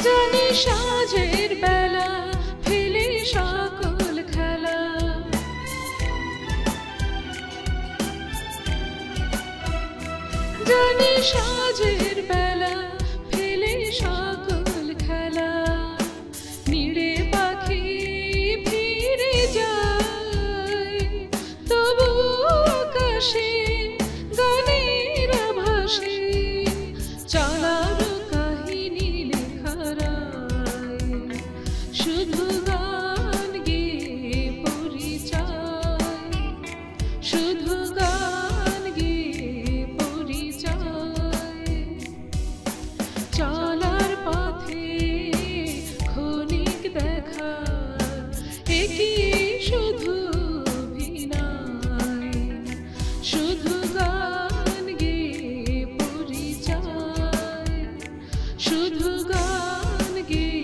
জানি সাজের বেলা ফেলে সকল খেলা, জানি সাজের বেলা ফেলে সকল খেলা। নিড়ে পাখি ফিরে যায় তবু আকাশে গানের ভাসে, চলার কাহিনী লেখারায় শুধু গান গেয়ে পরিচয়, শুধু গান গেয়ে পরিচয়। চলার পথে ক্ষণিক দেখা একই শুধু অভিনয়, শুধু গান গেয়ে পরিচয়, শুধু গান গেয়ে